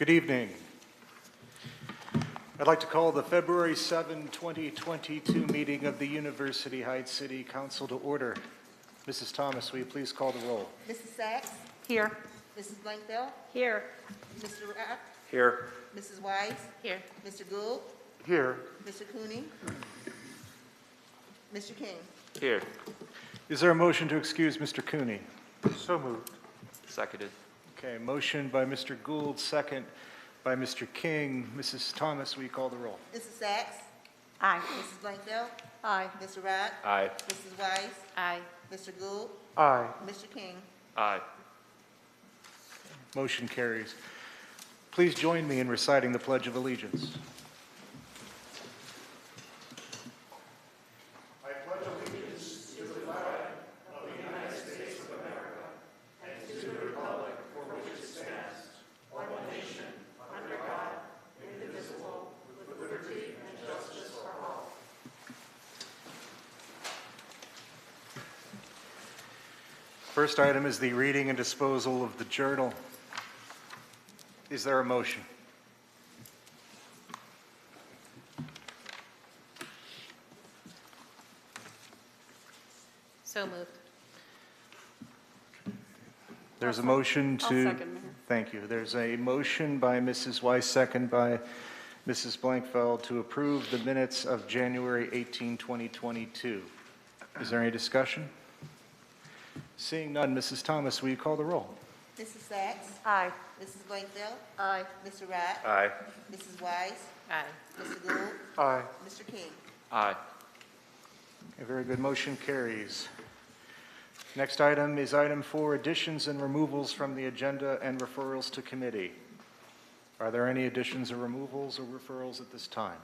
Good evening. I'd like to call the February 7, 2022 meeting of the University Heights City Council to order. Mrs. Thomas, will you please call the roll? Mrs. Sachs? Here. Mrs. Blankville? Here. Mr. Rock? Here. Mrs. Wise? Here. Mr. Gould? Here. Mr. Cooney? Mr. King? Here. Is there a motion to excuse Mr. Cooney? So moved. Seconded. Okay, motion by Mr. Gould, second by Mr. King. Mrs. Thomas, will you call the roll? Mrs. Sachs? Aye. Mrs. Blankville? Aye. Mr. Rock? Aye. Mrs. Wise? Aye. Mr. Gould? Aye. Mr. King? Aye. Motion carries. Please join me in reciting the Pledge of Allegiance. First item is the reading and disposal of the journal. Is there a motion? So moved. There's a motion to... I'll second, Mayor. Thank you. There's a motion by Mrs. Weiss, second by Mrs. Blankfeld to approve the minutes of January 18, 2022. Is there any discussion? Seeing none, Mrs. Thomas, will you call the roll? Mrs. Sachs? Aye. Mrs. Blankville? Aye. Mr. Rock? Aye. Mrs. Wise? Aye. Mr. Gould? Aye. Mr. King? Aye. A very good, motion carries. Next item is item 4, additions and removals from the agenda and referrals to committee. Are there any additions or removals or referrals at this time?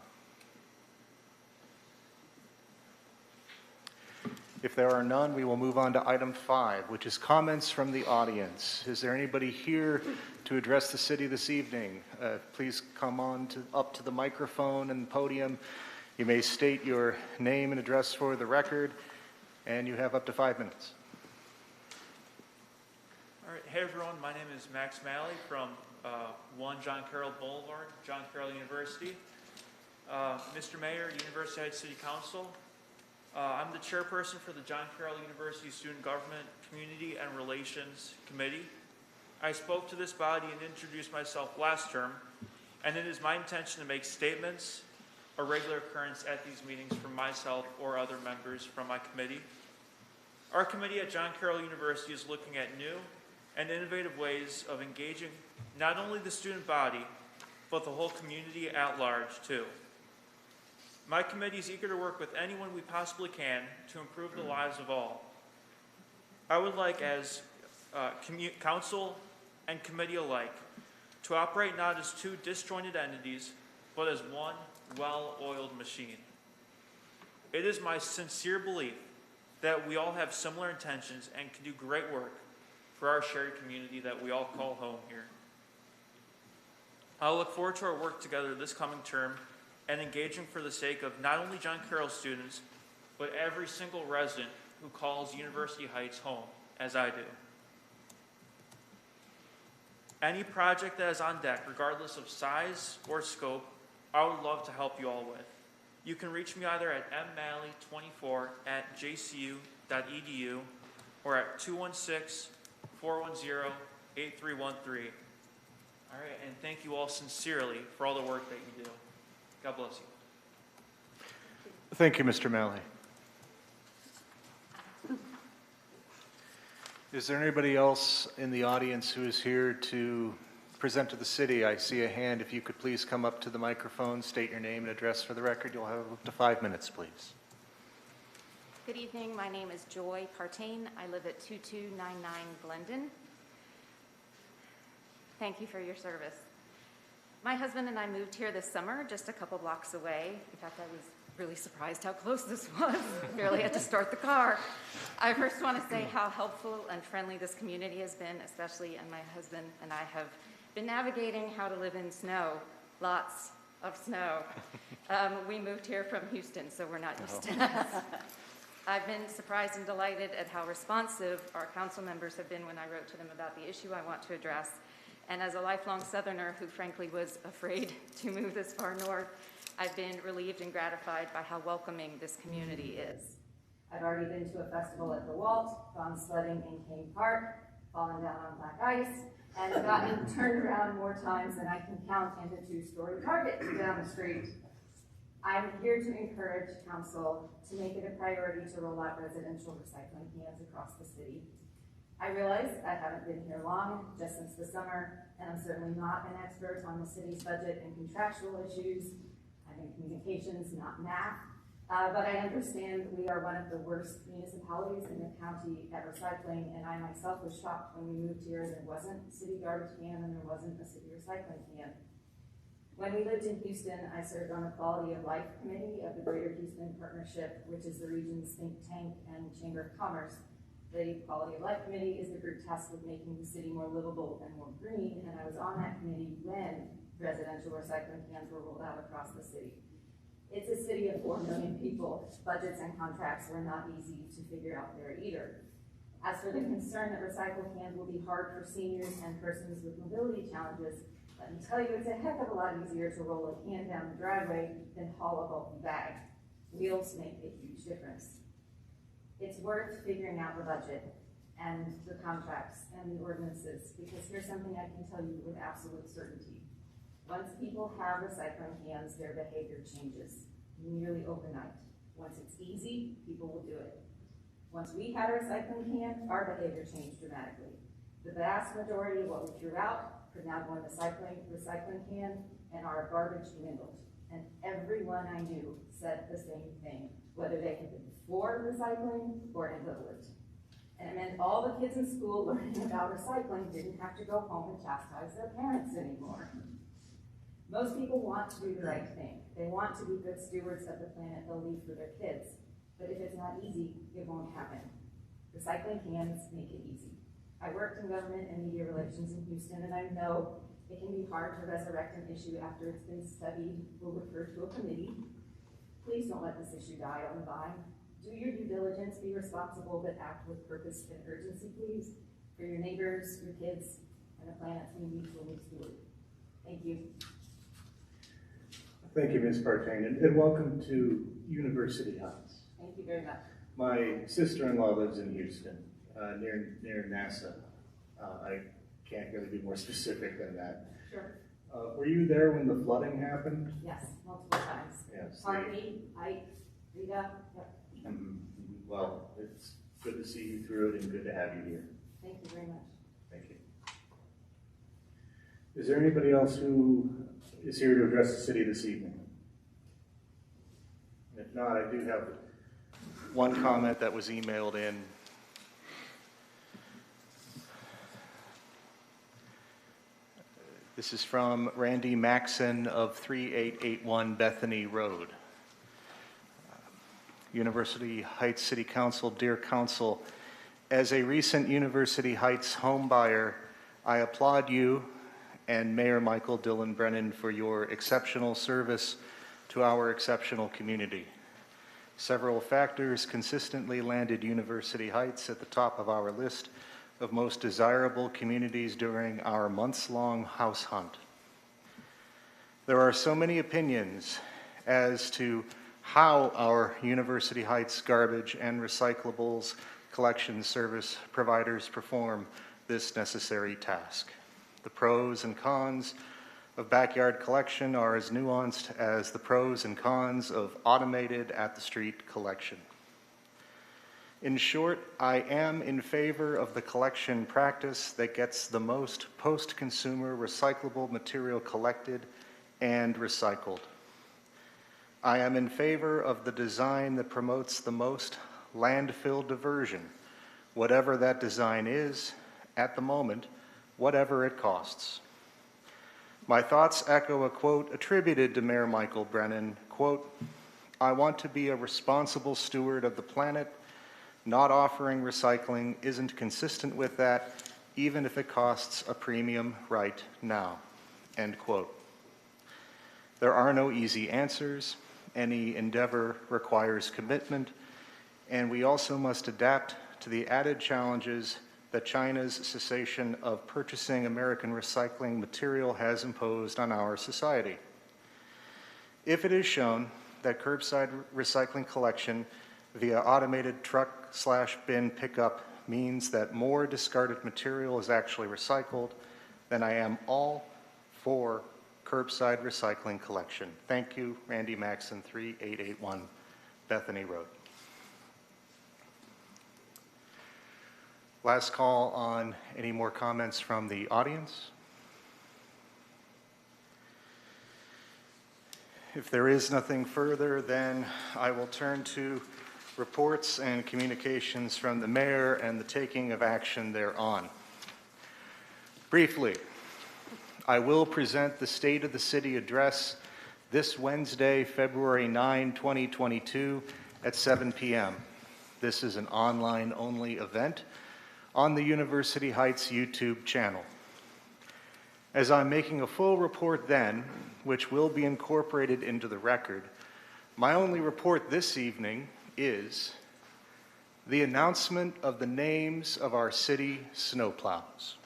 If there are none, we will move on to item 5, which is comments from the audience. Is there anybody here to address the city this evening? Please come on up to the microphone and podium. You may state your name and address for the record, and you have up to 5 minutes. All right, hey everyone, my name is Max Malley from 1 John Carroll Boulevard, John Carroll University. Mr. Mayor, University Heights City Council, I'm the chairperson for the John Carroll University Student Government Community and Relations Committee. I spoke to this body and introduced myself last term, and it is my intention to make statements, a regular occurrence at these meetings from myself or other members from my committee. Our committee at John Carroll University is looking at new and innovative ways of engaging not only the student body, but the whole community at large too. My committee is eager to work with anyone we possibly can to improve the lives of all. I would like, as council and committee alike, to operate not as two disjointed entities, but as one well-oiled machine. It is my sincere belief that we all have similar intentions and can do great work for our shared community that we all call home here. I'll look forward to our work together this coming term and engaging for the sake of not only John Carroll students, but every single resident who calls University Heights home, as I do. Any project that is on deck, regardless of size or scope, I would love to help you all with. You can reach me either at mmalley24@jcu.edu or at 216-410-8313. All right, and thank you all sincerely for all the work that you do. God bless you. Thank you, Mr. Malley. Is there anybody else in the audience who is here to present to the city? I see a hand. If you could please come up to the microphone, state your name and address for the record. You'll have up to 5 minutes, please. Good evening. My name is Joy Partain. I live at 2299 Glendon. Thank you for your service. My husband and I moved here this summer, just a couple blocks away. In fact, I was really surprised how close this was. Barely had to start the car. I first want to say how helpful and friendly this community has been, especially, and my husband and I have been navigating how to live in snow, lots of snow. We moved here from Houston, so we're not used to this. I've been surprised and delighted at how responsive our council members have been when I wrote to them about the issue I want to address, And as a lifelong Southerner who frankly was afraid to move this far north, I've been relieved and gratified by how welcoming this community is. I've already been to a festival at the Walt, gone sledding in Kane Park, fallen down on black ice, and gotten turned around more times than I can count in the two-story Target down the street. I'm here to encourage council to make it a priority to roll out residential recycling cans across the city. I realize I haven't been here long, just since the summer, and I'm certainly not an expert on the city's budget and contractual issues. I'm in communications, not math, but I understand we are one of the worst municipalities in the county at recycling, and I myself was shocked when we moved here. There wasn't a city garbage can and there wasn't a city recycling can. When we lived in Houston, I served on the Quality of Life Committee of the Greater Houston Partnership, which is the region's think tank and Chamber of Commerce. The Quality of Life Committee is the group tasked with making the city more livable and more green, and I was on that committee when residential recycling cans were rolled out across the city. It's a city of 4 million people. Budgets and contracts were not easy to figure out there either. As for the concern that recycled cans will be hard for seniors and persons with mobility challenges, let me tell you, it's a heck of a lot easier to roll a can down the driveway than haul a bulky bag. Wheels make a huge difference. It's worth figuring out the budget and the contracts and the ordinances, because here's something I can tell you with absolute certainty. Once people have recycling cans, their behavior changes nearly overnight. Once it's easy, people will do it. Once we had a recycling can, our behavior changed dramatically. The vast majority of what we threw out could now go in the recycling can, and our garbage dwindled. And everyone I knew said the same thing, whether they had been for recycling or ambivalent. And it meant all the kids in school learning about recycling didn't have to go home and chastise their parents anymore. Most people want to do the right thing. They want to be good stewards of the planet they'll leave for their kids. But if it's not easy, it won't happen. Recycling cans make it easy. I worked in government and media relations in Houston, and I know it can be hard to resurrect an issue after it's been studied or referred to a committee. Please don't let this issue die on the vine. Do your due diligence, be responsible, but act with purpose and urgency, please, for your neighbors, your kids, and the planet we need to live steward. Thank you. Thank you, Ms. Partain, and welcome to University Heights. Thank you very much. My sister-in-law lives in Houston, near NASA. I can't really be more specific than that. Sure. Were you there when the flooding happened? Yes, multiple times. Yes. Harvey, Ike, Rita. Yep. Well, it's good to see you through it and good to have you here. Thank you very much. Thank you. Is there anybody else who is here to address the city this evening? If not, I do have one comment that was emailed in. This is from Randy Maxon of 3881 Bethany Road. University Heights City Council, dear council, as a recent University Heights home buyer, I applaud you and Mayor Michael Dillon Brennan for your exceptional service to our exceptional community. Several factors consistently landed University Heights at the top of our list of most desirable communities during our months-long house hunt. There are so many opinions as to how our University Heights garbage and recyclables collection service providers perform this necessary task. The pros and cons of backyard collection are as nuanced as the pros and cons of automated at-the-street collection. In short, I am in favor of the collection practice that gets the most post-consumer recyclable material collected and recycled. I am in favor of the design that promotes the most landfill diversion, whatever that design is, at the moment, whatever it costs. My thoughts echo a quote attributed to Mayor Michael Brennan, quote, "I want to be a responsible steward of the planet. Not offering recycling isn't consistent with that, even if it costs a premium right now," end quote. There are no easy answers. Any endeavor requires commitment, and we also must adapt to the added challenges that China's cessation of purchasing American recycling material has imposed on our society. If it is shown that curbside recycling collection via automated truck/bin pickup means that more discarded material is actually recycled, then I am all for curbside recycling collection. Thank you, Randy Maxon, 3881 Bethany Road. Last call on any more comments from the audience. If there is nothing further, then I will turn to reports and communications from the mayor and the taking of action thereon. Briefly, I will present the State of the City address this Wednesday, February 9, 2022 at 7 p.m. This is an online-only event on the University Heights YouTube channel. As I'm making a full report then, which will be incorporated into the record, my only report this evening is the announcement of the names of our city snowplows.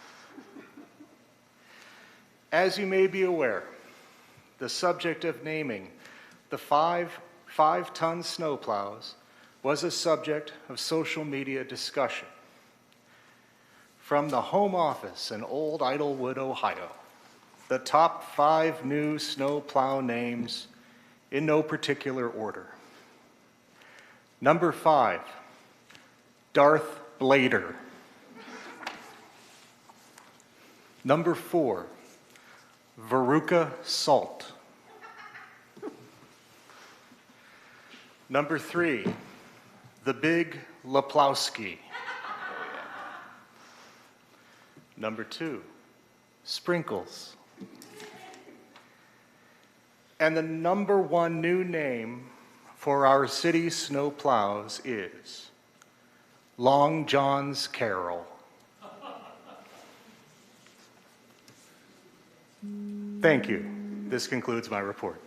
As you may be aware, the subject of naming the five-ton snowplows was a subject of social media discussion. From the home office in Old Idlewood, Ohio, the top 5 new snowplow names in no particular order. Number 5, Darth Blader. Number 4, Veruca Salt. Number 3, the Big Laplowski. Number 2, Sprinkles. And the number 1 new name for our city snowplows is Long John's Carroll. Thank you. This concludes my report.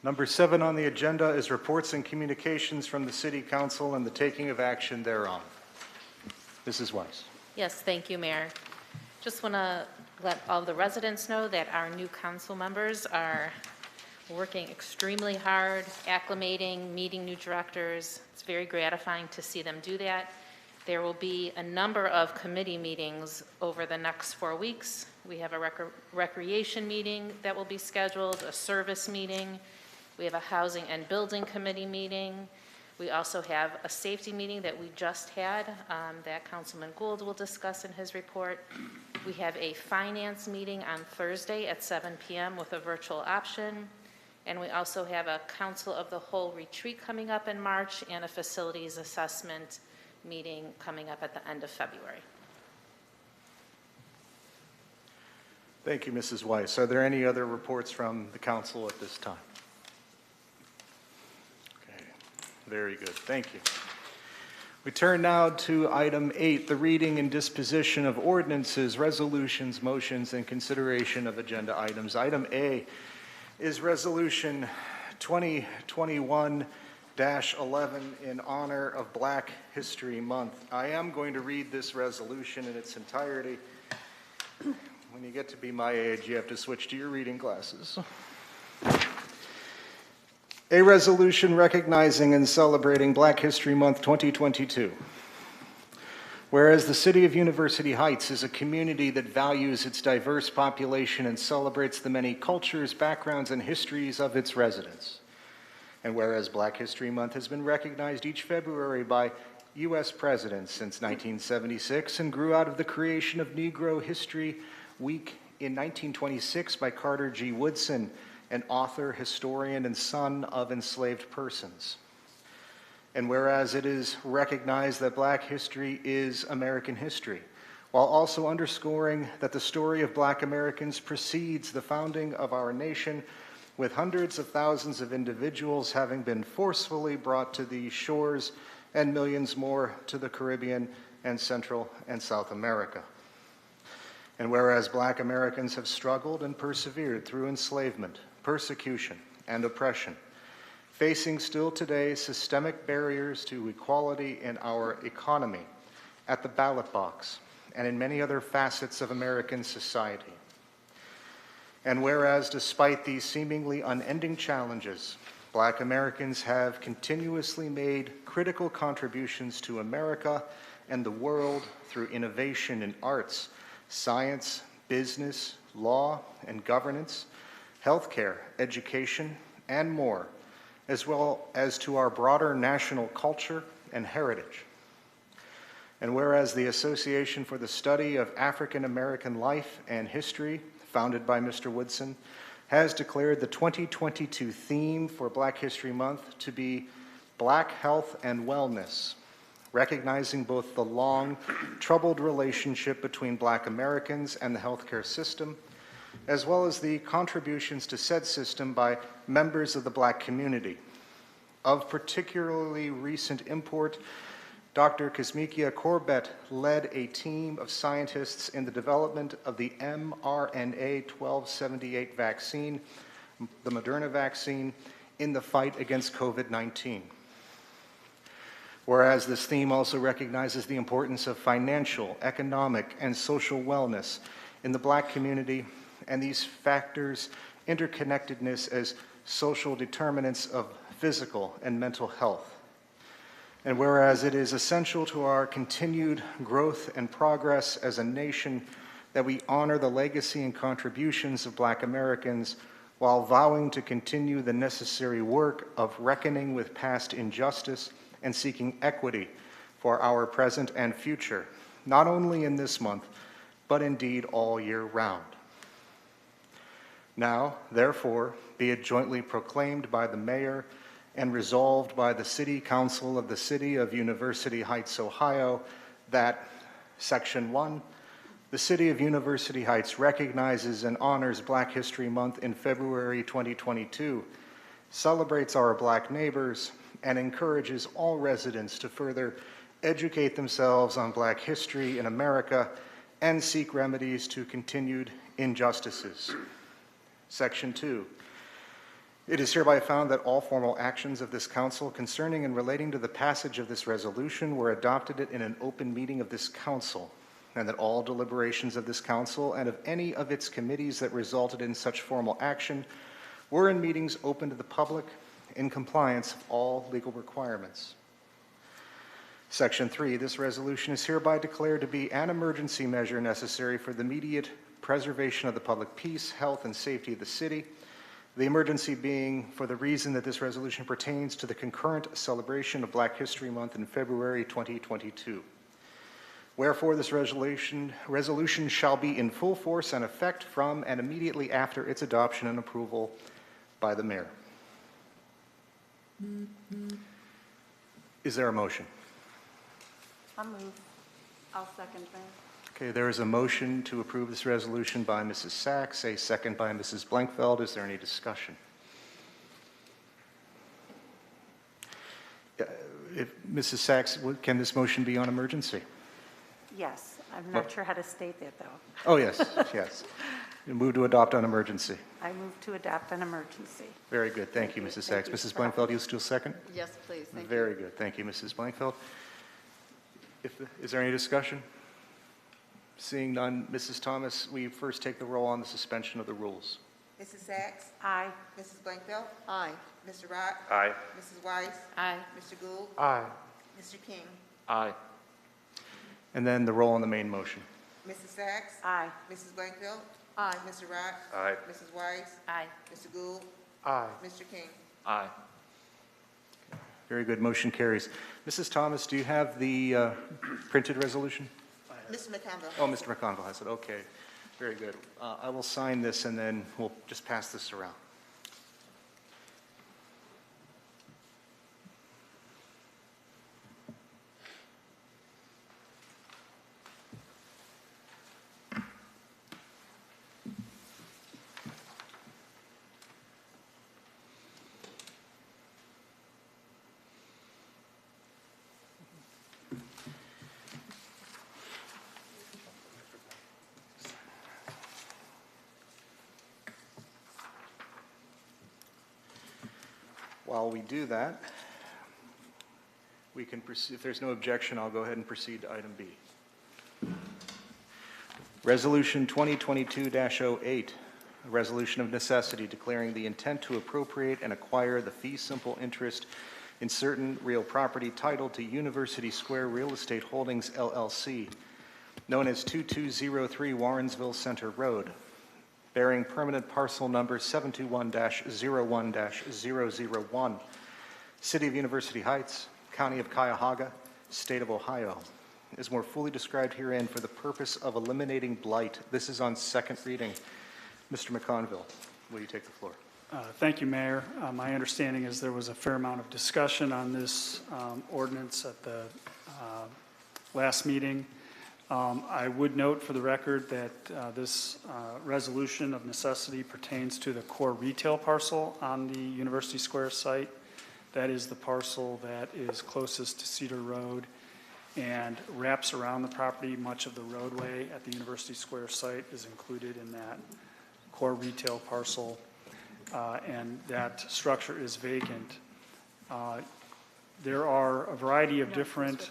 Number 7 on the agenda is reports and communications from the City Council and the taking of action thereon. Mrs. Weiss. Yes, thank you, Mayor. Just want to let all the residents know that our new council members are working extremely hard, acclimating, meeting new directors. It's very gratifying to see them do that. There will be a number of committee meetings over the next 4 weeks. We have a recreation meeting that will be scheduled, a service meeting. We have a housing and building committee meeting. We also have a safety meeting that we just had that Councilman Gould will discuss in his report. We have a finance meeting on Thursday at 7 p.m. with a virtual option. And we also have a Council of the Whole retreat coming up in March and a facilities assessment meeting coming up at the end of February. Thank you, Mrs. Weiss. Are there any other reports from the council at this time? Okay, very good. Thank you. We turn now to item 8, the reading and disposition of ordinances, resolutions, motions, and consideration of agenda items. Item A is Resolution 2021-11 in honor of Black History Month. I am going to read this resolution in its entirety. When you get to be my age, you have to switch to your reading glasses. A resolution recognizing and celebrating Black History Month 2022. Whereas the City of University Heights is a community that values its diverse population and celebrates the many cultures, backgrounds, and histories of its residents. And whereas Black History Month has been recognized each February by U.S. presidents since 1976 and grew out of the creation of Negro History Week in 1926 by Carter G. Woodson, an author, historian, and son of enslaved persons. And whereas it is recognized that Black history is American history, while also underscoring that the story of Black Americans precedes the founding of our nation, with hundreds of thousands of individuals having been forcefully brought to these shores and millions more to the Caribbean and Central and South America. And whereas Black Americans have struggled and persevered through enslavement, persecution, and oppression, facing still today systemic barriers to equality in our economy, at the ballot box, and in many other facets of American society. And whereas despite these seemingly unending challenges, Black Americans have continuously made critical contributions to America and the world through innovation in arts, science, business, law, and governance, healthcare, education, and more, as well as to our broader national culture and heritage. And whereas the Association for the Study of African American Life and History, founded by Mr. Woodson, has declared the 2022 theme for Black History Month to be Black Health and Wellness, recognizing both the long, troubled relationship between Black Americans and the healthcare system, as well as the contributions to said system by members of the Black community. Of particularly recent import, Dr. Kizzmekia Corbett led a team of scientists in the development of the mRNA 1278 vaccine, the Moderna vaccine, in the fight against COVID-19. Whereas this theme also recognizes the importance of financial, economic, and social wellness in the Black community, and these factors' interconnectedness as social determinants of physical and mental health. And whereas it is essential to our continued growth and progress as a nation that we honor the legacy and contributions of Black Americans while vowing to continue the necessary work of reckoning with past injustice and seeking equity for our present and future, not only in this month, but indeed all year round. Now, therefore, be it jointly proclaimed by the Mayor and resolved by the City Council of the City of University Heights, Ohio, that Section 1, the City of University Heights recognizes and honors Black History Month in February 2022, celebrates our Black neighbors, and encourages all residents to further educate themselves on Black history in America and seek remedies to continued injustices. Section 2. It is hereby found that all formal actions of this council concerning and relating to the passage of this resolution were adopted in an open meeting of this council, and that all deliberations of this council and of any of its committees that resulted in such formal action were in meetings open to the public in compliance with all legal requirements. Section 3, this resolution is hereby declared to be an emergency measure necessary for the immediate preservation of the public peace, health, and safety of the city. The emergency being for the reason that this resolution pertains to the concurrent celebration of Black History Month in February 2022. Wherefore, this resolution shall be in full force and effect from and immediately after its adoption and approval by the Mayor. Is there a motion? I'll move. I'll second, Mayor. Okay, there is a motion to approve this resolution by Mrs. Sachs, a second by Mrs. Blankfeld. Is there any discussion? If Mrs. Sachs, can this motion be on emergency? Yes, I'm not sure how to state that, though. Oh, yes, yes. You move to adopt on emergency. I move to adopt an emergency. Very good. Thank you, Mrs. Sachs. Thank you. Mrs. Blankfeld, you still second? Yes, please. Thank you. Very good. Thank you, Mrs. Blankfeld. Is there any discussion? Seeing none, Mrs. Thomas, we first take the roll on the suspension of the rules. Mrs. Sachs? Aye. Mrs. Blankfeld? Aye. Mr. Rock? Aye. Mrs. Weiss? Aye. Mr. Gould? Aye. Mr. King? Aye. And then the roll on the main motion. Mrs. Sachs? Aye. Mrs. Blankfeld? Aye. Mr. Rock? Aye. Mrs. Weiss? Aye. Mr. Gould? Aye. Mr. King? Aye. Very good. Motion carries. Mrs. Thomas, do you have the printed resolution? Mr. McConville? Oh, Mr. McConville has it. Okay. Very good. I will sign this and then we'll just pass this around. While we do that, we can proceed, if there's no objection, I'll go ahead and proceed to item B. Resolution 2022-08, a resolution of necessity declaring the intent to appropriate and acquire the fee simple interest in certain real property titled to University Square Real Estate Holdings LLC, known as 2203 Warrensville Center Road, bearing permanent parcel number 721-01-001, City of University Heights, County of Cuyahoga, State of Ohio, is more fully described herein for the purpose of eliminating blight. This is on second reading. Mr. McConville, will you take the floor? Thank you, Mayor. My understanding is there was a fair amount of discussion on this ordinance at the last meeting. I would note for the record that this resolution of necessity pertains to the core retail parcel on the University Square site. That is the parcel that is closest to Cedar Road and wraps around the property. Much of the roadway at the University Square site is included in that core retail parcel, and that structure is vacant. There are a variety of different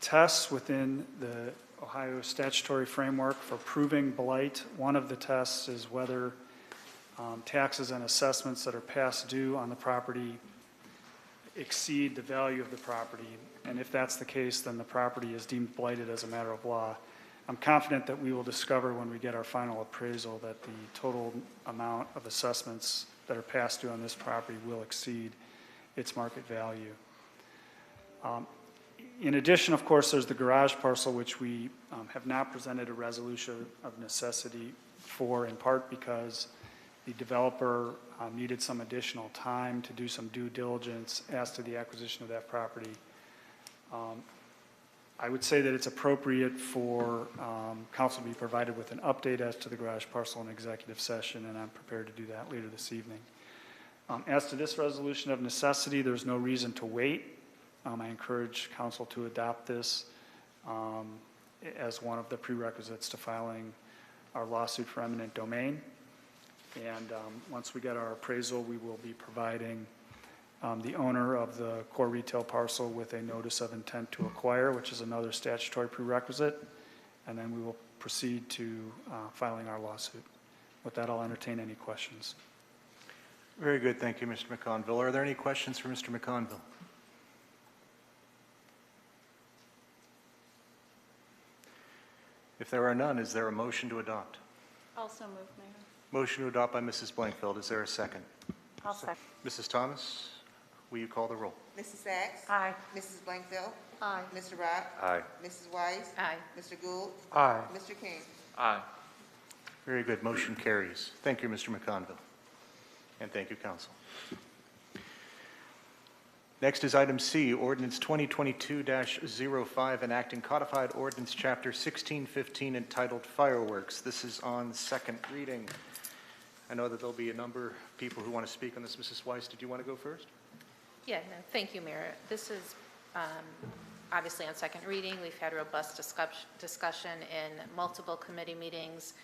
tests within the Ohio statutory framework for proving blight. One of the tests is whether taxes and assessments that are past due on the property exceed the value of the property, and if that's the case, then the property is deemed blighted as a matter of law. I'm confident that we will discover when we get our final appraisal that the total amount of assessments that are past due on this property will exceed its market value. In addition, of course, there's the garage parcel, which we have not presented a resolution of necessity for, in part because the developer needed some additional time to do some due diligence as to the acquisition of that property. I would say that it's appropriate for council to be provided with an update as to the garage parcel in executive session, and I'm prepared to do that later this evening. As to this resolution of necessity, there's no reason to wait. I encourage council to adopt this as one of the prerequisites to filing our lawsuit for eminent domain. And once we get our appraisal, we will be providing the owner of the core retail parcel with a notice of intent to acquire, which is another statutory prerequisite, and then we will proceed to filing our lawsuit. With that, I'll entertain any questions. Very good. Thank you, Mr. McConville. Are there any questions for Mr. McConville? If there are none, is there a motion to adopt? Also move, Mayor. Motion to adopt by Mrs. Blankfeld. Is there a second? I'll second. Mrs. Thomas, will you call the roll? Mrs. Sacks? Aye. Mrs. Blankfeld? Aye. Mr. Rock? Aye. Mrs. Weiss? Aye. Mr. Gould? Aye. Mr. King? Aye. Very good. Motion carries. Thank you, Mr. McConville. And thank you, council. Next is item C, ordinance 2022-05, enacting codified ordinance chapter 1615 entitled Fireworks. This is on second reading. I know that there'll be a number of people who want to speak on this. Mrs. Weiss, did you want to go first? Yeah, no, thank you, Mayor. This is obviously on second reading. We've had robust discussion in multiple committee meetings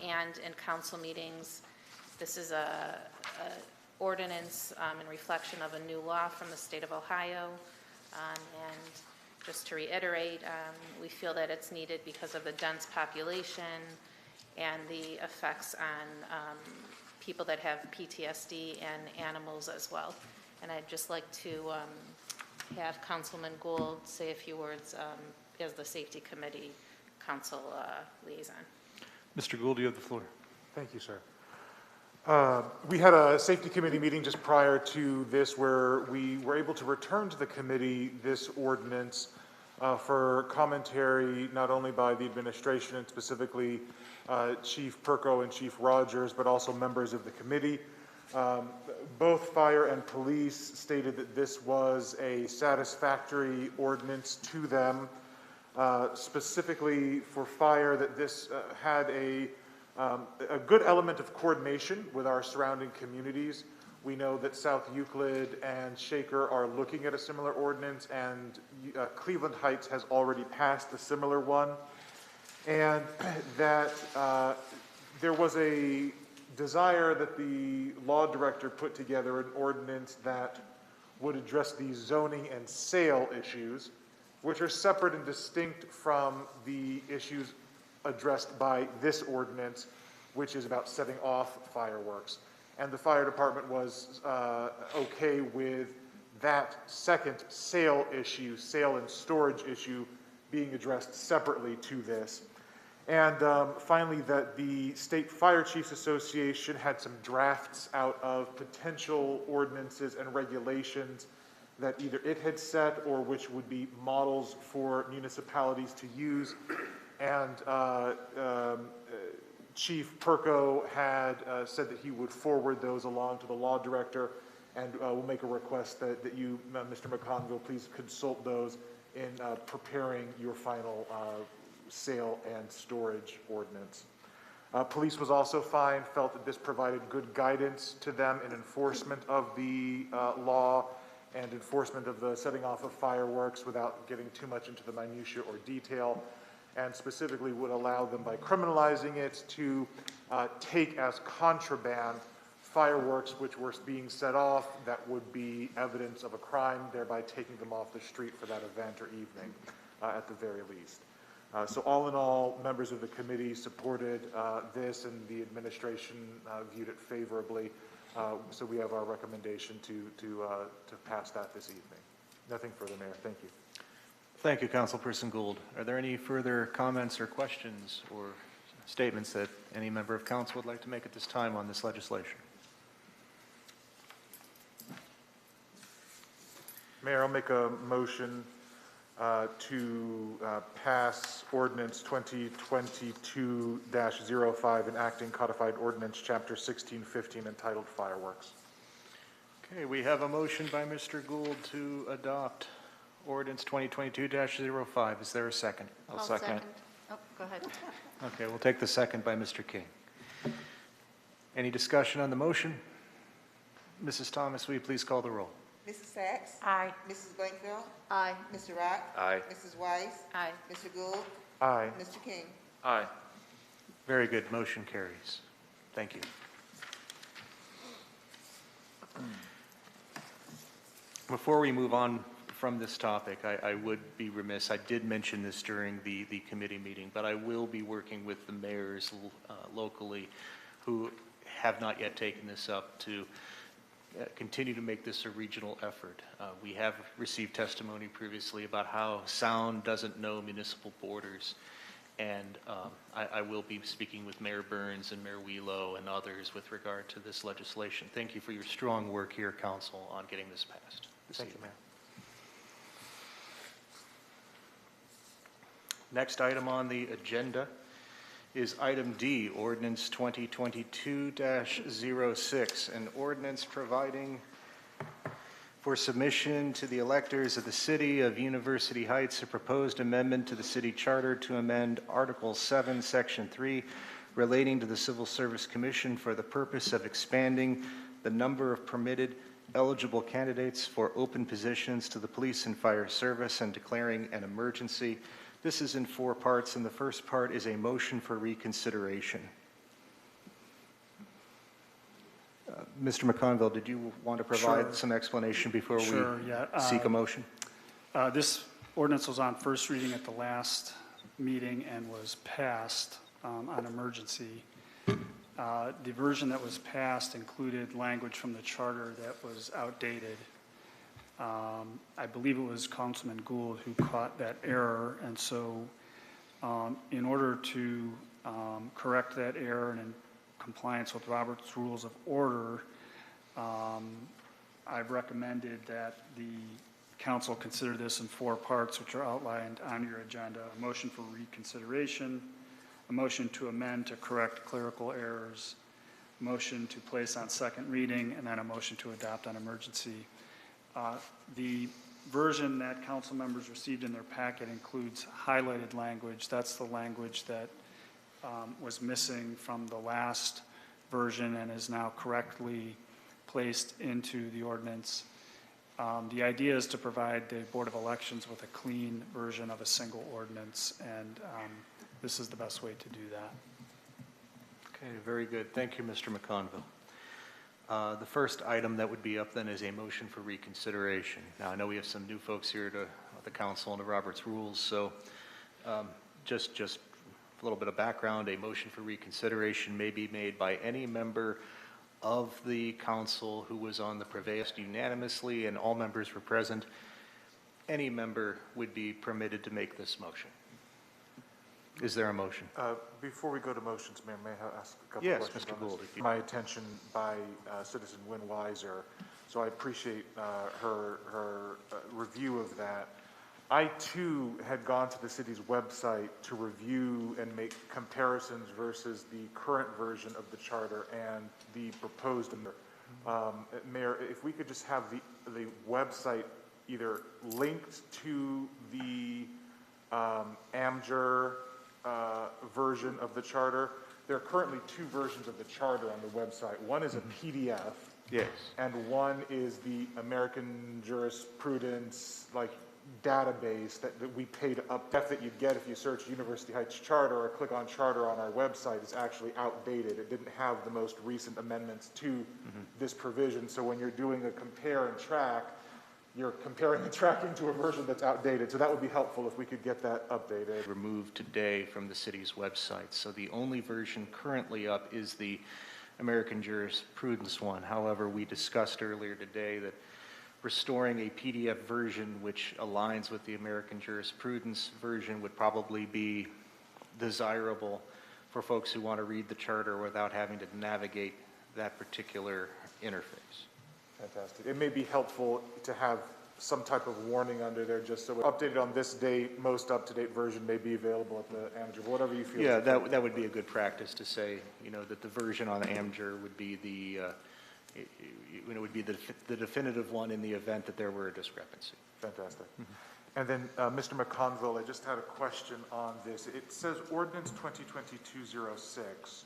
and in council meetings. This is a ordinance in reflection of a new law from the state of Ohio. And just to reiterate, we feel that it's needed because of the dense population and the effects on people that have PTSD and animals as well. And I'd just like to have Councilman Gould say a few words as the Safety Committee Council liaison. Mr. Gould, you have the floor. Thank you, sir. We had a safety committee meeting just prior to this where we were able to return to the committee this ordinance for commentary not only by the administration and specifically Chief Perko and Chief Rogers, but also members of the committee. Both fire and police stated that this was a satisfactory ordinance to them, specifically for fire, that this had a good element of coordination with our surrounding communities. We know that South Euclid and Shaker are looking at a similar ordinance, and Cleveland Heights has already passed a similar one, and that there was a desire that the law director put together an ordinance that would address the zoning and sale issues, which are separate and distinct from the issues addressed by this ordinance, which is about setting off fireworks. And the fire department was okay with that second sale issue, sale and storage issue, being addressed separately to this. And finally, that the State Fire Chiefs Association had some drafts out of potential ordinances and regulations that either it had set or which would be models for municipalities to use. And Chief Perko had said that he would forward those along to the law director, and we'll make a request that you, Mr. McConville, please consult those in preparing your final sale and storage ordinance. Police was also fine, felt that this provided good guidance to them in enforcement of the law and enforcement of the setting off of fireworks without getting too much into the minutia or detail, and specifically would allow them, by criminalizing it, to take as contraband fireworks which were being set off that would be evidence of a crime, thereby taking them off the street for that event or evening at the very least. So all in all, members of the committee supported this, and the administration viewed it favorably. So we have our recommendation to pass that this evening. Nothing further, Mayor. Thank you. Thank you, Councilperson Gould. Are there any further comments or questions or statements that any member of council would like to make at this time on this legislation? Mayor, I'll make a motion to pass ordinance 2022-05, enacting codified ordinance chapter 1615 entitled Fireworks. Okay, we have a motion by Mr. Gould to adopt ordinance 2022-05. Is there a second? I'll second. Oh, go ahead. Okay, we'll take the second by Mr. King. Any discussion on the motion? Mrs. Thomas, will you please call the roll? Mrs. Sacks? Aye. Mrs. Blankville? Aye. Mr. Rock? Aye. Mrs. Weiss? Aye. Mr. Gould? Aye. Mr. King? Aye. Very good, motion carries. Thank you. Before we move on from this topic, I would be remiss, I did mention this during the committee meeting, but I will be working with the mayors locally who have not yet taken this up to continue to make this a regional effort. We have received testimony previously about how sound doesn't know municipal borders, and I will be speaking with Mayor Burns and Mayor Wheelo and others with regard to this legislation. Thank you for your strong work here, Council, on getting this passed this Thank you, evening. Mayor. Next item on the agenda is item D, ordinance 2022-06, an ordinance providing for submission to the electors of the City of University Heights a proposed amendment to the city charter to amend Article 7, Section 3, relating to the Civil Service Commission for the purpose of expanding the number of permitted eligible candidates for open positions to the police and fire service and declaring an emergency. This is in 4 parts, and the first part is a motion for reconsideration. Mr. McConville, did you want to provide Sure. some explanation before Sure, we yeah. seek a motion? This ordinance was on first reading at the last meeting and was passed on emergency. The version that was passed included language from the charter that was outdated. I believe it was Councilman Gould who caught that error, and so in order to correct that error and in compliance with Robert's Rules of Order, I've recommended that the council consider this in 4 parts, which are outlined on your agenda: a motion for reconsideration, a motion to amend to correct clerical errors, a motion to place on second reading, and then a motion to adopt on emergency. The version that council members received in their packet includes highlighted language. That's the language that was missing from the last version and is now correctly placed into the ordinance. The idea is to provide the Board of Elections with a clean version of a single ordinance, and this is the best way to do that. Okay, very good. Thank you, Mr. McConville. The first item that would be up then is a motion for reconsideration. Now, I know we have some new folks here to the council and the Roberts Rules, so just a little bit of background. A motion for reconsideration may be made by any member of the council who was on the prevailed unanimously and all members were present. Any member would be permitted to make this motion. Is there a motion? Before we go to motions, Mayor, may I ask a couple Yes, questions Mr. on this? Gould, if you- My attention by citizen Wynn Weiser, so I appreciate her review of that. I too had gone to the city's website to review and make comparisons versus the current version of the charter and the proposed. Mayor, if we could just have the website either linked to the AMJR version of the charter. There are currently two versions of the charter on the website. One is a PDF. Yes. And one is the American jurisprudence, like, database that we pay to up. That you'd get if you search University Heights Charter or click on Charter on our website is actually outdated. It didn't have the most recent amendments to this provision. So when you're doing a compare and track, you're comparing and tracking to a version that's outdated. So that would be helpful if we could get that updated. Removed today from the city's website. So the only version currently up is the American jurisprudence one. However, we discussed earlier today that restoring a PDF version which aligns with the American jurisprudence version would probably be desirable for folks who want to read the charter without having to navigate that particular interface. Fantastic. It may be helpful to have some type of warning under there, just so updated on this date, most up-to-date version may be available at the AMJR, whatever you feel. Yeah, that would be a good practice to say, you know, that the version on AMJR would be would be the definitive one in the event that there were a discrepancy. Fantastic. And then, Mr. McConville, I just had a question on this. It says ordinance 2022-06.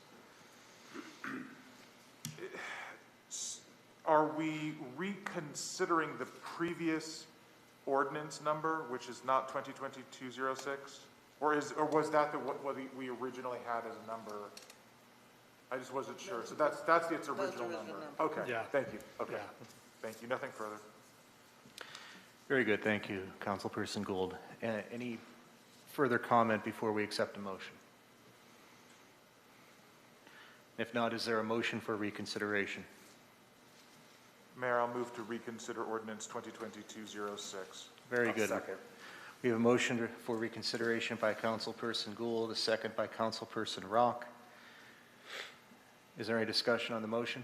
Are we reconsidering the previous ordinance number, which is not 2022-06? Or was that what we originally had as a number? I just wasn't sure. So that's its original number. Okay, Yeah. thank you. Okay, Yeah. thank you. Nothing further. Very good, thank you, Councilperson Gould. Any further comment before we accept a motion? If not, is there a motion for reconsideration? Mayor, I'll move to reconsider ordinance 2022-06. Very I'll good. second. We have a motion for reconsideration by Councilperson Gould, a second by Councilperson Rock. Is there any discussion on the motion?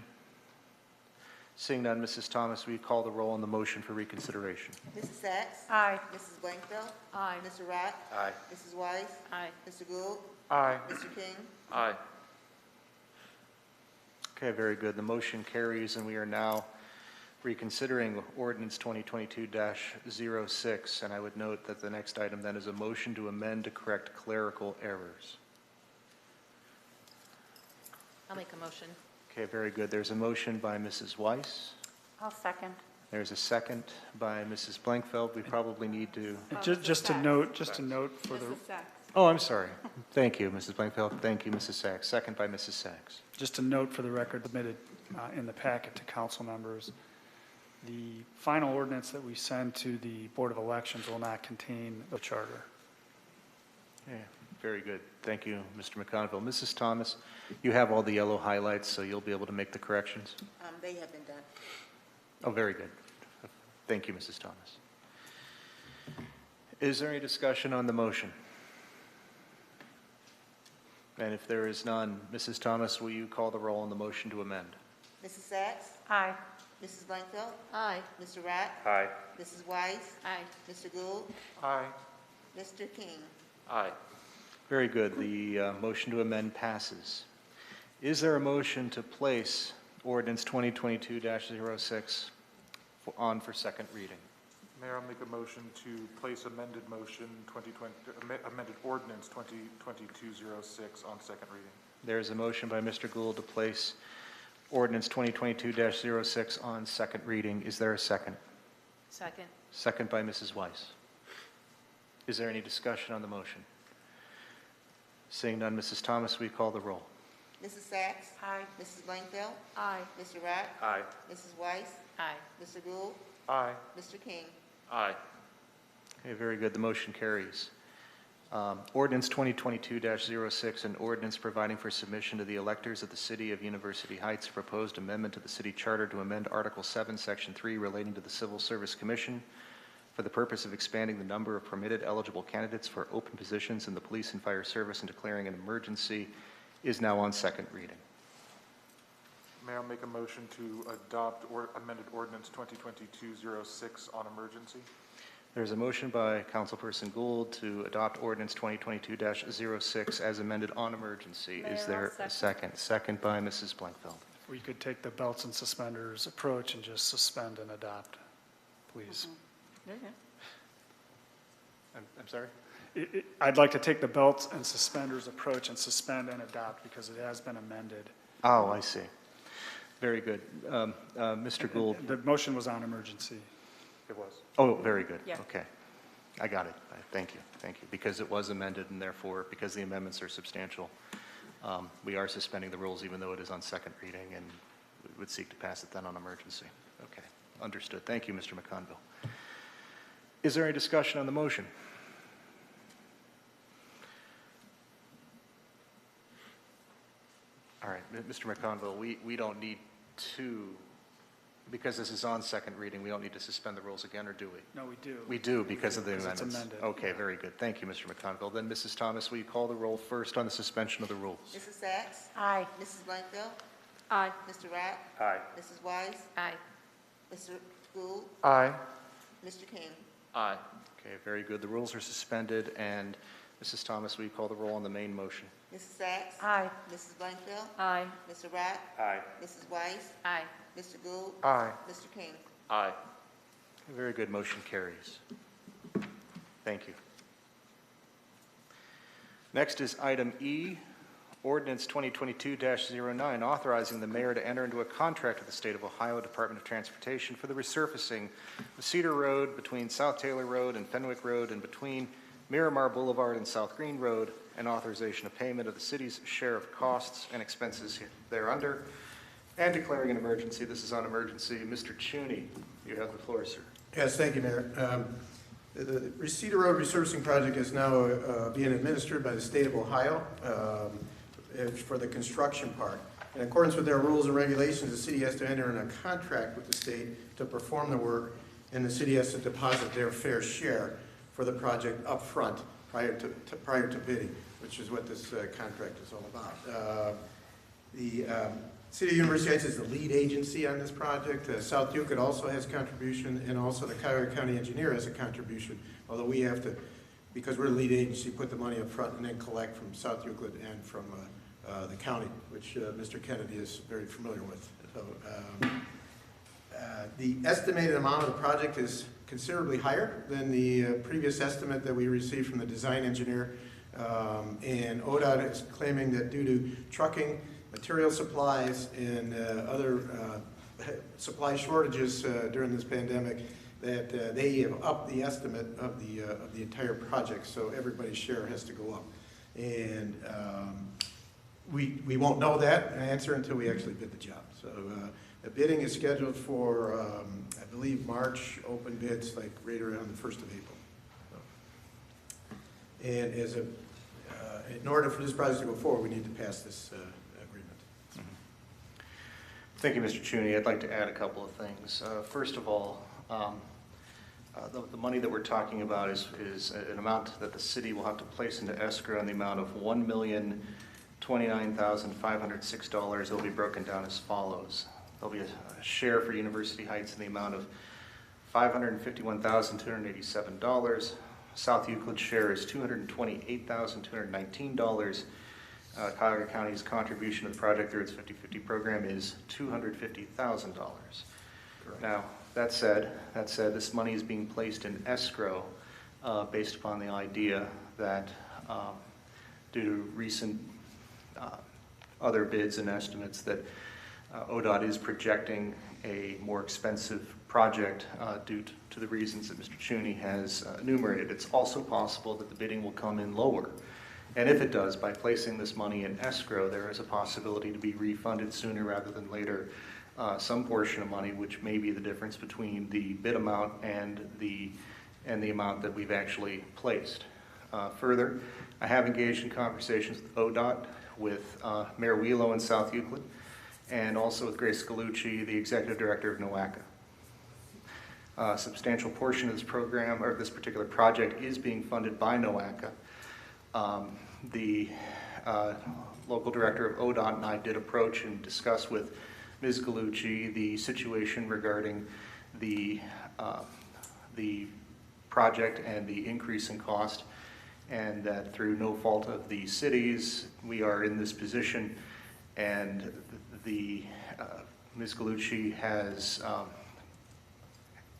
Seeing none, Mrs. Thomas, will you call the roll on the motion for reconsideration? Mrs. Sacks? Aye. Mrs. Blankfeld? Aye. Mr. Rock? Aye. Mrs. Weiss? Aye. Mr. Gould? Aye. Mr. King? Aye. Okay, very good. The motion carries, and we are now reconsidering ordinance 2022-06. And I would note that the next item then is a motion to amend to correct clerical errors. I'll make a motion. Okay, very good. There's a motion by Mrs. Weiss. I'll second. There's a second by Mrs. Blankfeld. We probably need to, Just to note for the, oh, I'm sorry. Thank you, Mrs. Blankfeld. Thank you, Mrs. Sacks. Second by Mrs. Sacks. just a note for the record submitted in the packet to council members, the final ordinance that we send to the Board of Elections will not contain the charter. Yeah, very good. Thank you, Mr. McConville. Mrs. Thomas, you have all the yellow highlights, so you'll be able to make the corrections? They have been done. Oh, very good. Thank you, Mrs. Thomas. Is there any discussion on the motion? And if there is none, Mrs. Thomas, will you call the roll on the motion to amend? Mrs. Sacks? Aye. Mrs. Blankfeld? Aye. Mr. Rock? Aye. Mrs. Weiss? Aye. Mr. Gould? Aye. Mr. King? Aye. Very good. The motion to amend passes. Is there a motion to place ordinance 2022-06 on for second reading? Mayor, I'll make a motion to place amended ordinance 2022-06 on second reading. There is a motion by Mr. Gould to place ordinance 2022-06 on second reading. Is there a second? Second. Second by Mrs. Weiss. Is there any discussion on the motion? Seeing none, Mrs. Thomas, will you call the roll? Mrs. Sacks? Aye. Mrs. Langfeld? Aye. Mr. Ratt? Aye. Mrs. Weiss? Aye. Mr. Gould? Aye. Mr. King? Aye. Okay, very good. The motion carries. Ordinance 2022-06, an ordinance providing for submission to the electors of the City of University Heights, a proposed amendment to the city charter to amend Article 7, Section 3 relating to the Civil Service Commission for the purpose of expanding the number of permitted eligible candidates for open positions in the police and fire service and declaring an emergency, is now on second reading. May I make a motion to adopt amended ordinance 2022-06 on emergency? There's a motion by Councilperson Gould to adopt ordinance 2022-06 as amended on emergency. Is Mayor, there I'll a second? Second by Mrs. Blankfeld. We could take the belts and suspenders approach and just suspend and adopt, please. I'm sorry? I'd like to take the belts and suspenders approach and suspend and adopt because it has been amended. Oh, I see. Very good. Mr. Gould. The motion was on emergency. It was. Oh, very good. Yeah. Okay. I got it. Thank you. Thank you. Because it was amended and therefore, because the amendments are substantial, we are suspending the rules even though it is on second reading and we would seek to pass it then on emergency. Okay. Understood. Thank you, Mr. McConville. Is there any discussion on the motion? All right, Mr. McConville, we don't need to, because this is on second reading, we don't need to suspend the rules again, or do we? No, we do. We do because of the Because it's amendments. amended. Okay, very good. Thank you, Mr. McConville. Then, Mrs. Thomas, will you call the roll first on the suspension of the rules? Mrs. Sacks? Aye. Mrs. Langfeld? Aye. Mr. Ratt? Aye. Mrs. Weiss? Aye. Mr. Gould? Aye. Mr. King? Aye. Okay, very good. The rules are suspended, and Mrs. Thomas, will you call the roll on the main motion? Mrs. Sacks? Aye. Mrs. Langfeld? Aye. Mr. Ratt? Aye. Mrs. Weiss? Aye. Mr. Gould? Aye. Mr. King? Aye. Okay, very good. Motion carries. Thank you. Next is item E, ordinance 2022-09, authorizing the mayor to enter into a contract with the State of Ohio Department of Transportation for the resurfacing of Cedar Road between South Taylor Road and Fenwick Road and between Miramar Boulevard and South Green Road, and authorization of payment of the city's share of costs and expenses thereunder, and declaring an emergency. This is on emergency. Mr. Cheney, you have the floor, sir. Yes, thank you, Mayor. The Cedar Road resurfacing project is now being administered by the state of Ohio for the construction part. In accordance with their rules and regulations, the city has to enter in a contract with the state to perform the work, and the city has to deposit their fair share for the project up front prior to bidding, which is what this contract is all about. The City of University Heights is the lead agency on this project. South Euclid also has contribution, and also the Cuyahoga County engineer has a contribution, although we have to, because we're the lead agency, put the money up front and then collect from South Euclid and from the county, which Mr. Kennedy is very familiar with. So, the estimated amount of the project is considerably higher than the previous estimate that we received from the design engineer. And ODOT is claiming that due to trucking, material supplies, and other supply shortages during this pandemic, that they have upped the estimate of the entire project, so everybody's share has to go up. And we won't know that answer until we actually bid the job. So the bidding is scheduled for, I believe, March, open bids like right around the 1st of April. So, and as in order for this project to go forward, we need to pass this agreement. Thank you, Mr. Cheney. I'd like to add a couple of things. First of all, the money that we're talking about is an amount that the city will have to place into escrow in the amount of $1,029,506. It'll be broken down as follows. There'll be a share for University Heights in the amount of $551,287. South Euclid's share is $228,219. Cuyahoga County's contribution to the project through its 50/50 program is $250,000. Now, that said, this money is being placed in escrow based upon the idea that due to recent other bids and estimates that ODOT is projecting a more expensive project due to the reasons that Mr. Cheney has enumerated. It's also possible that the bidding will come in lower, And if it does, by placing this money in escrow, there is a possibility to be refunded sooner rather than later, some portion of money, which may be the difference between the bid amount and the amount that we've actually placed. Further, I have engaged in conversations with ODOT, with Mayor Wheelo in South Euclid, and also with Grace Galucci, the Executive Director of NOACA. A substantial portion of this program, or this particular project, is being funded by NOACA. The local director of ODOT and I did approach and discuss with Ms. Galucci the situation regarding the project and the increase in cost, and that through no fault of the cities, we are in this position, and Ms. Galucci has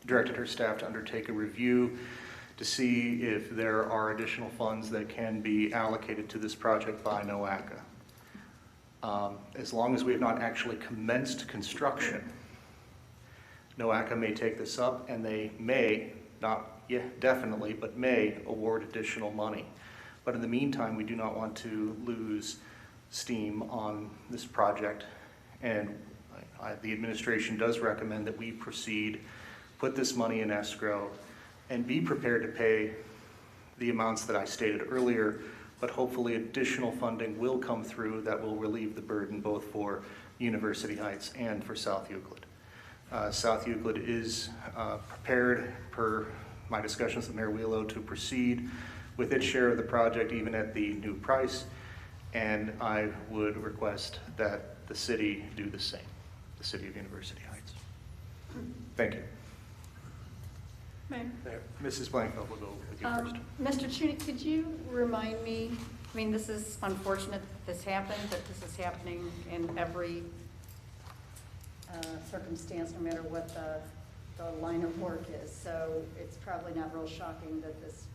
directed her staff to undertake a review to see if there are additional funds that can be allocated to this project by NOACA. As long as we have not actually commenced construction, NOACA may take this up, and they may, not yet definitely, but may award additional money. But in the meantime, we do not want to lose steam on this project, and the administration does recommend that we proceed, put this money in escrow, and be prepared to pay the amounts that I stated earlier, but hopefully additional funding will come through that will relieve the burden both for University Heights and for South Euclid. South Euclid is prepared, per my discussions with Mayor Wheelo, to proceed with its share of the project even at the new price, and I would request that the city do the same, the city of University Heights. Thank you. Mayor. Mrs. Blankfeld, we'll go with you first. Mr. Cheney, could you remind me, I mean, this is unfortunate that this happened, but this is happening in every circumstance, no matter what the line of work is. So it's probably not real shocking that this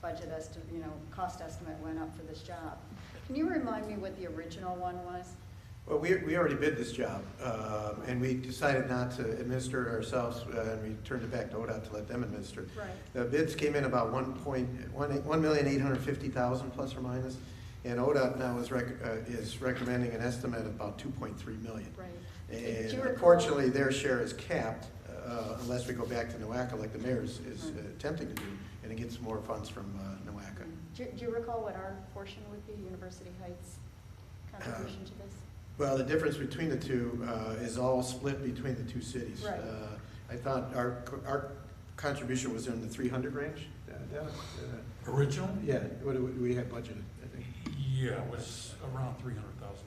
budget estimate, cost estimate went up for this job. Can you remind me what the original one was? Well, we already bid this job, and we decided not to administer it ourselves, and we turned it back to ODOT to let them administer it. Right. The bids came in about 1,850,000 plus or minus, and ODOT now is recommending an estimate of about 2.3 million. Right. And Do you recall- unfortunately, their share is capped unless we go back to NOACA like the mayor is attempting to do, and it gets more funds from NOACA. Do you recall what our portion would be, University Heights contribution to this? Well, the difference between the two is all split between the two cities. Right. I thought our contribution was in the 300 range, Dennis? Original? Yeah, what do we have budgeted, I think? Yeah, it was around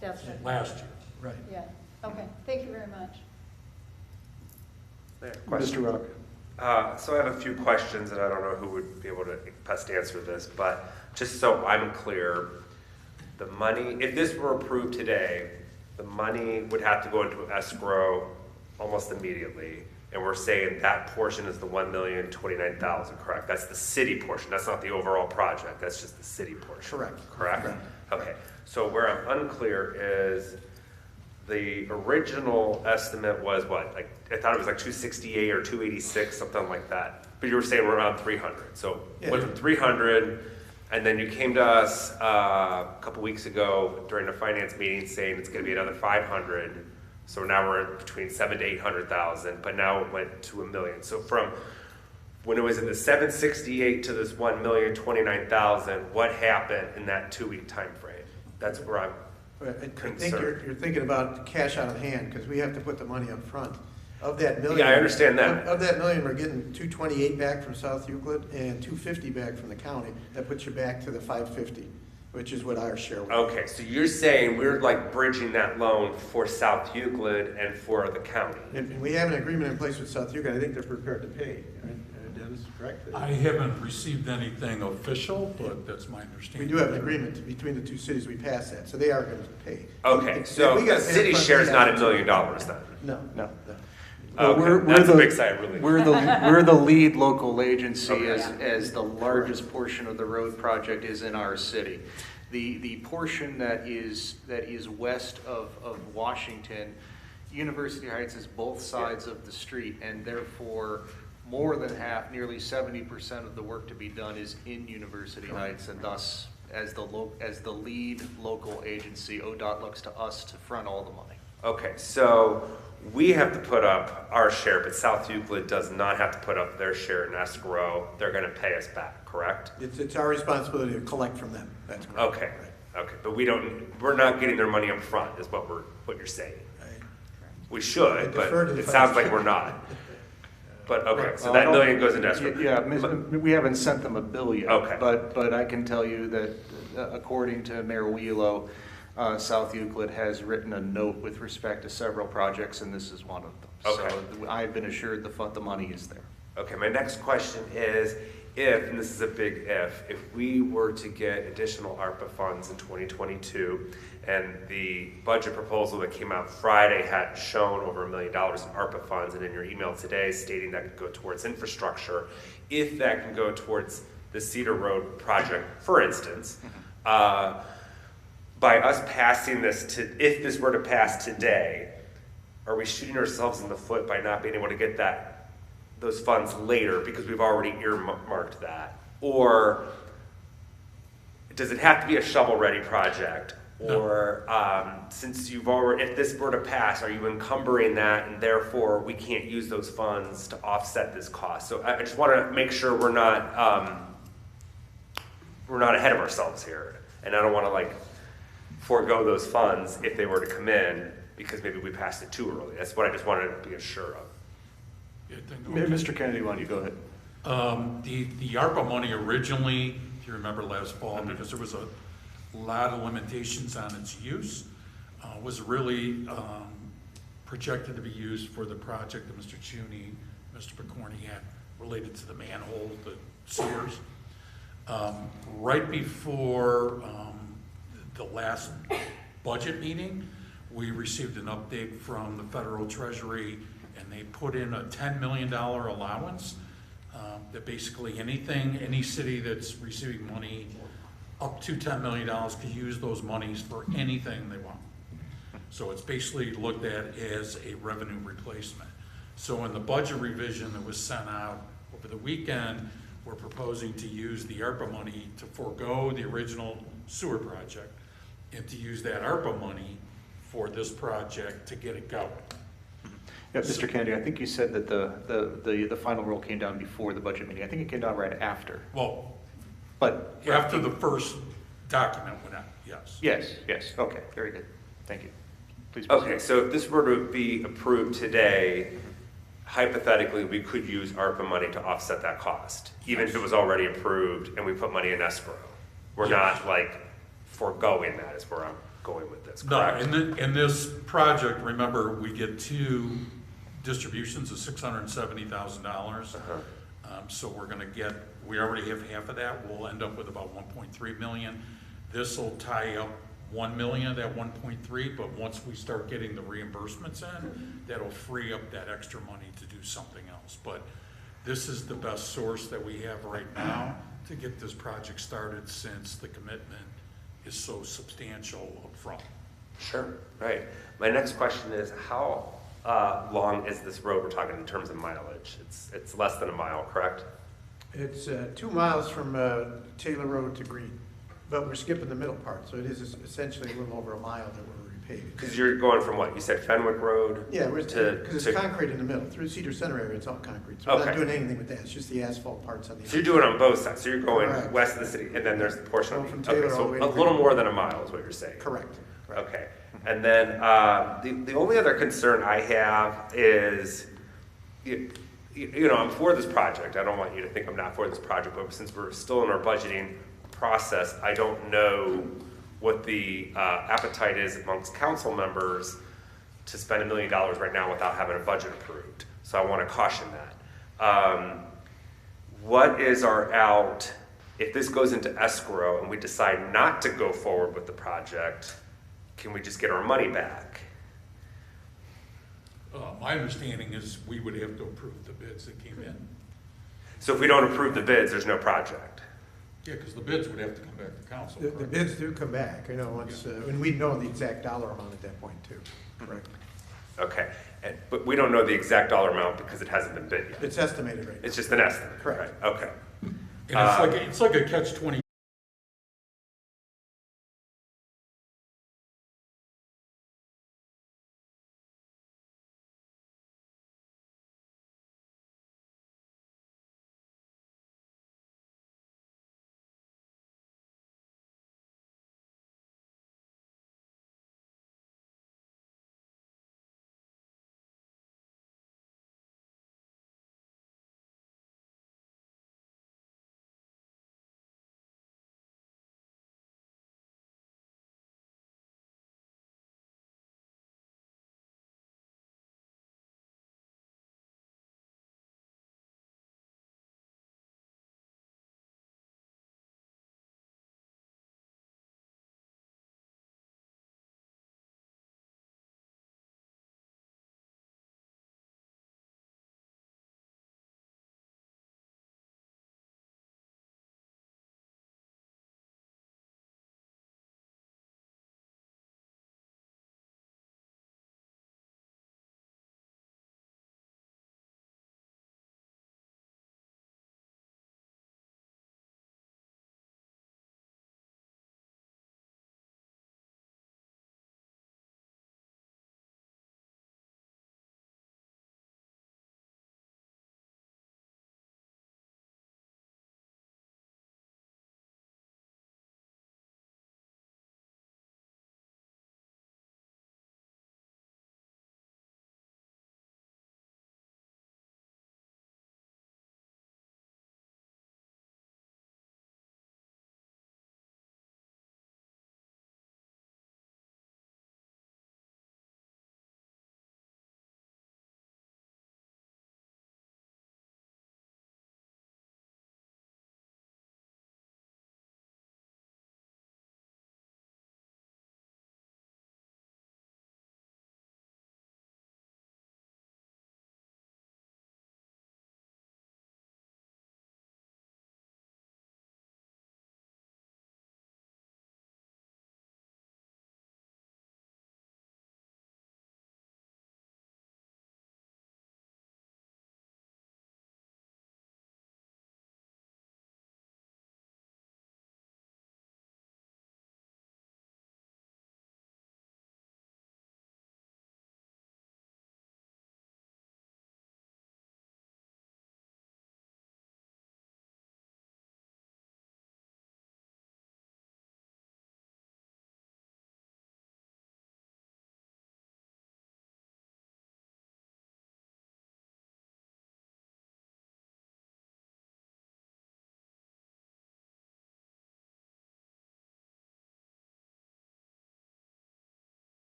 That's $300,000 it. last year. Right. Yeah, okay, thank you very much. Mr. Rock. So I have a few questions, and I don't know who would be able to best answer this, but just so I'm clear, the money, if this were approved today, the money would have to go into escrow almost immediately, and we're saying that portion is the $1,029,000, correct? That's the city portion, that's not the overall project, that's just the city portion. Correct. Correct? Okay, so where I'm unclear is the original estimate was what? Like, I thought it was like 268 or 286, something like that. But you were saying we're around 300. So Yeah. went from 300, and then you came to us a couple weeks ago during a finance meeting saying it's going to be another 500. So now we're between 700 to 800,000, but now it went to $1 million. So from when it was in the 768 to this 1,029,000, what happened in that 2-week time frame? That's where I'm I think concerned. you're thinking about cash out of hand, because we have to put the money up front. Of that million. Yeah, I understand that. Of that million, we're getting 228 back from South Euclid and 250 back from the county. That puts you back to the 550, which is what our share was. Okay, so you're saying we're like bridging that loan for South Euclid and for the county? And we have an agreement in place with South Euclid. I think they're prepared to pay. Right? Dennis, correct? I haven't received anything official, but that's my We understanding. do have an agreement between the two cities. We passed that, so they are going to pay. Okay, If so we the gotta pay city upfront, share we is have not to. $1 million then? No. No. Okay, that's a big sigh of relief. We're the lead local agency Okay. as the largest portion of the road project is in our city. The portion that is west of Washington, University Heights is both sides of the street, and therefore more than half, nearly 70% of the work to be done is in University Heights, and thus as the lead local agency, ODOT looks to us to front all the money. Okay, so we have to put up our share, but South Euclid does not have to put up their share in escrow. They're gonna pay us back, correct? It's our responsibility to collect from them, that's correct. Okay, okay, but we're not getting their money up front, is what you're saying. Right. We should, but defer to the it sounds like finance. we're not. But, okay, so Well, that I don't- million goes into escrow. Yeah, we haven't sent them a bill yet. Okay. But I can tell you that according to Mayor Wheelo, South Euclid has written a note with respect to several projects, and this is one of them. Okay. So I've been assured the money is there. Okay, my next question is, and this is a big if we were to get additional ARPA funds in 2022, and the budget proposal that came out Friday had shown over $1 million in ARPA funds, and in your email today stating that could go towards infrastructure, if that can go towards the Cedar Road project, for instance, by us passing this if this were to pass today, are we shooting ourselves in the foot by not being able to get those funds later because we've already earmarked that? Or does it have to be a shovel-ready project? Or since if this were to pass, are you encumbering that and therefore we can't use those funds to offset this cost? So I just want to make sure we're not ahead of ourselves here. And I don't want to forego those funds if they were to come in because maybe we passed it too early. That's what I just wanted to be assured of. Yeah, I think- Mr. Kennedy, why don't you go ahead? The ARPA money originally, if you remember last fall, because there was a lot of limitations on its use, was really projected to be used for the project that Mr. Chuney, Mr. Picorni had related to the manhole, the sewers. Right before the last budget meeting, we received an update from the Federal Treasury, and they put in a $10 million allowance that basically any city that's receiving money up to $10 million could use those monies for anything they want. So it's basically looked at as a revenue replacement. So in the budget revision that was sent out over the weekend, we're proposing to use the ARPA money to forego the original sewer project and to use that ARPA money for this project to get it going. Yeah, Mr. Kennedy, I think you said that the final rule came down before the budget meeting. I think it came down right after. Well, But after the first document went out, yes. Yes, okay, very good. Thank you. Please proceed. Okay, so if this were to be approved today, hypothetically, we could use ARPA money to offset that cost, even if it was already approved and we put money in escrow. We're not foregoing that is where I'm going with this, correct? No, in this project, remember, we get two distributions of $670,000. So we're gonna we already have half of that. We'll end up with about 1.3 million. This will tie up 1 million of that 1.3, but once we start getting the reimbursements in, that'll free up that extra money to do something else. But this is the best source that we have right now to get this project started, since the commitment is so substantial up front. Sure, right. My next question is, how long is this road we're talking in terms of mileage? It's less than a mile, correct? It's 2 miles from Taylor Road to Green, but we're skipping the middle part, so it is essentially a little over a mile that we're repaving. Because you're going from what? You said Fenwick Road? Yeah, because to it's concrete in the middle. Through Cedar Center area, it's all concrete, so we're not Okay. doing anything with that. It's just the asphalt parts on the So you're doing it on both sides. So you're going Correct. west of the city, and then there's the portion Going of from the, okay, Taylor all so the way to a little Green. more than a mile is what you're saying. Correct. Okay. And then the only other concern I have is, you know, I'm for this project. I don't want you to think I'm not for this project, but since we're still in our budgeting process, I don't know what the appetite is amongst council members to spend $1 million right now without having a budget approved. So I want to caution that. What is our out if this goes into escrow and we decide not to go forward with the project? Can we just get our money back? My understanding is we would have to approve the bids that came in. So if we don't approve the bids, there's no project. Yeah, because the bids would have to come back to council. The correct? bids do come back, once, and we know the exact dollar amount at that point too. Correct. Okay, but we don't know the exact dollar amount because it hasn't been bid yet. It's estimated right now. It's just an estimate. Correct. Right, okay. And it's like a catch-22.